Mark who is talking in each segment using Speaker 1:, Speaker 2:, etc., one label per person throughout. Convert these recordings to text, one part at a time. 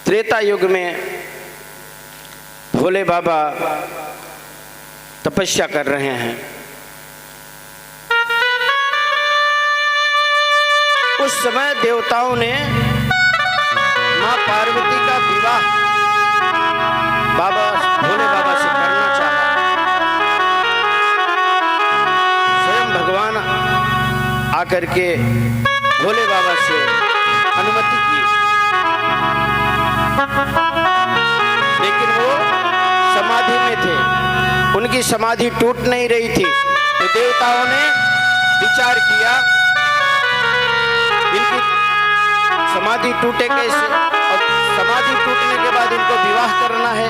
Speaker 1: त्रेता युग में भोले बाबा तपस्या कर रहे हैं। उस समय देवताओं ने मां पार्वती का विवाह भोले बाबा से करना चाहा। स्वयं भगवान आकर के भोले बाबा से अनुमति की, लेकिन वो समाधि में थे, उनकी समाधि टूट नहीं रही थी। तो देवताओं ने विचार किया इनकी समाधि टूटे कैसे, और समाधि टूटने के बाद इनको विवाह करना है,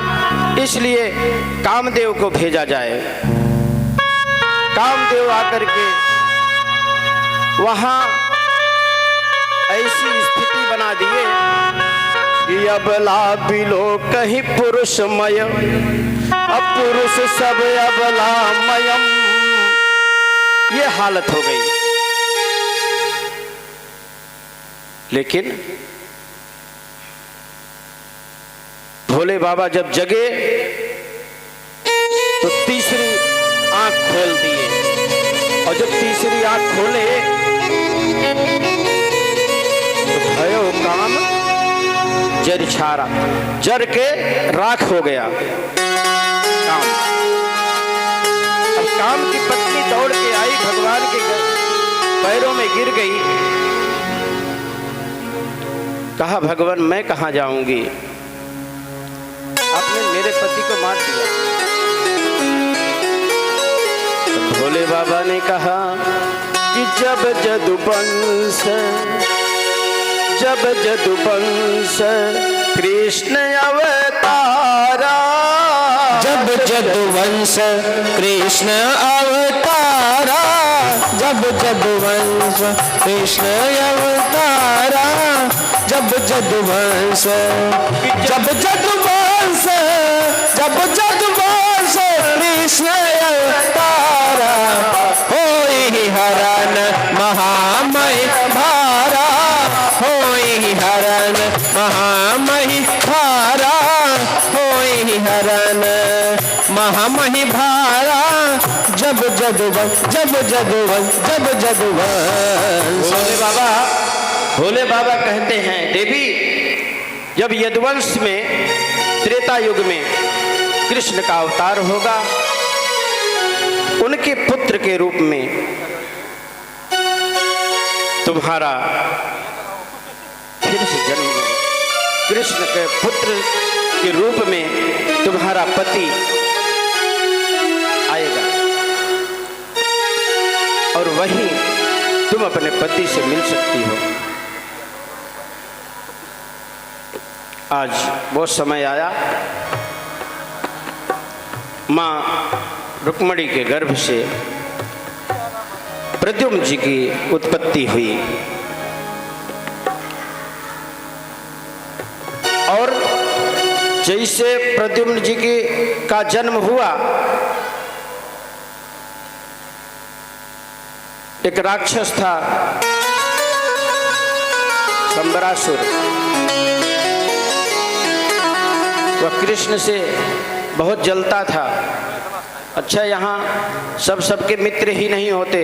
Speaker 1: इसलिए कामदेव को भेजा जाए। कामदेव आकर के वहां ऐसी स्थिति बना दिए कि अबला बिलो कहीं पुरुषमय, अब पुरुष सब अबलामयम, ये हालत हो गई। लेकिन भोले बाबा जब जगे तो तीसरी आंख खोल दिए, और जब तीसरी आंख खोले तो भयो काम जर छारा, जर के राख हो गया काम। अब काम की पत्नी दौड़ के आई, भगवान के पैरों में गिर गई, कहा भगवान मैं कहां जाऊंगी, आपने मेरे पति को मार दिया। तो भोले बाबा ने कहा कि जब जदुवंश कृष्ण अवतारा,
Speaker 2: जब जदुवंश कृष्ण अवतारा, जब जदुवंश कृष्ण अवतारा, जब जदुवंश, जब जदुवंश, जब जदुवंश कृष्ण अवतारा, होई हरण महामय भारा, होई हरण महामहि भारा, होई हरण महामहि भारा, जब जदुवंश, जब जदुवंश, जब जदुवंश।
Speaker 1: भोले बाबा कहते हैं देवी, जब यदुवंश में त्रेता युग में कृष्ण का अवतार होगा, उनके पुत्र के रूप में तुम्हारा फिर से जन्म, कृष्ण के पुत्र के रूप में तुम्हारा पति आएगा, और वहीं तुम अपने पति से मिल सकती हो। आज वो समय आया, मां रुक्मणी के गर्भ से प्रद्युम्न जी की उत्पत्ति हुई, और जैसे प्रद्युम्न जी का जन्म हुआ, एक राक्षस था शंबरासुर, वह कृष्ण से बहुत जलता था। अच्छा, यहाँ सबके मित्र ही नहीं होते,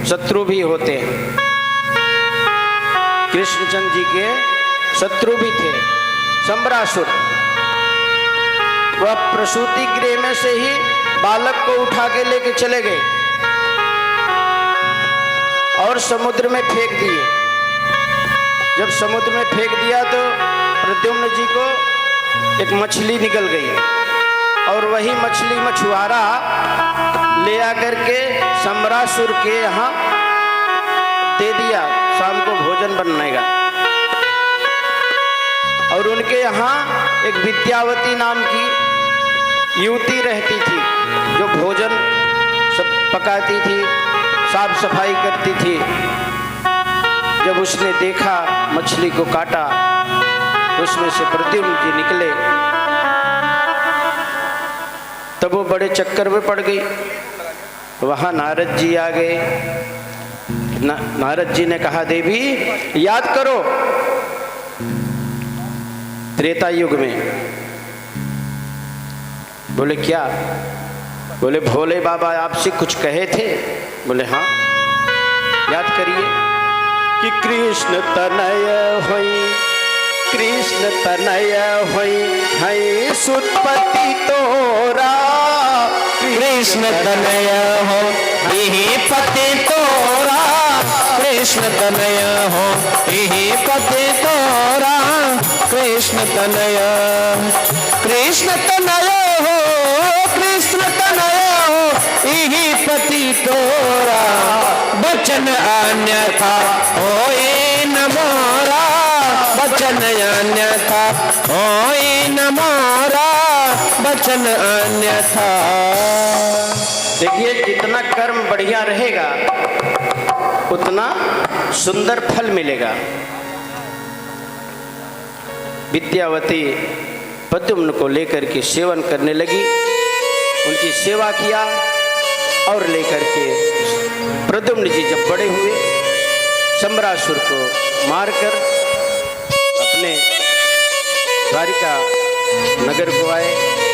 Speaker 1: शत्रु भी होते हैं। कृष्णचंद्र जी के शत्रु भी थे शंबरासुर। वह प्रसूति गृह में से ही बालक को उठा के लेके चले गए और समुद्र में फेंक दिए। जब समुद्र में फेंक दिया तो प्रद्युम्न जी को एक मछली निकल गई, और वही मछली मछुआरा ले आकर के शंबरासुर के यहाँ दे दिया, शाम को भोजन बनेगा। और उनके यहाँ एक विद्यावती नाम की युवती रहती थी, जो भोजन सब पकाती थी, साफ सफाई करती थी। जब उसने देखा मछली को काटा, उसमें से प्रद्युम्न जी निकले, तब वो बड़े चक्कर में पड़ गई। वहां नारद जी आ गए। नारद जी ने कहा, देवी याद करो त्रेता युग में। बोले क्या? बोले भोले बाबा आपसे कुछ कहे थे। बोले हाँ, याद करिए कि कृष्ण तनय होई, कृष्ण तनय होई है सुतपति तोरा।
Speaker 2: कृष्ण तनय हो यही पति तोरा, कृष्ण तनय हो यही पति तोरा, कृष्ण तनय, कृष्ण तनय हो, कृष्ण तनय हो यही पति तोरा। बचन अन्यथा होए न मोरा, बचन अन्यथा होए न मोरा, बचन अन्यथा।
Speaker 1: देखिए, जितना कर्म बढ़िया रहेगा उतना सुंदर फल मिलेगा। विद्यावती प्रद्युम्न को लेकर के सेवन करने लगी, उनकी सेवा किया और लेकर के प्रद्युम्न जी जब बड़े हुए, शंबरासुर को मारकर अपने द्वारिका नगर को आए।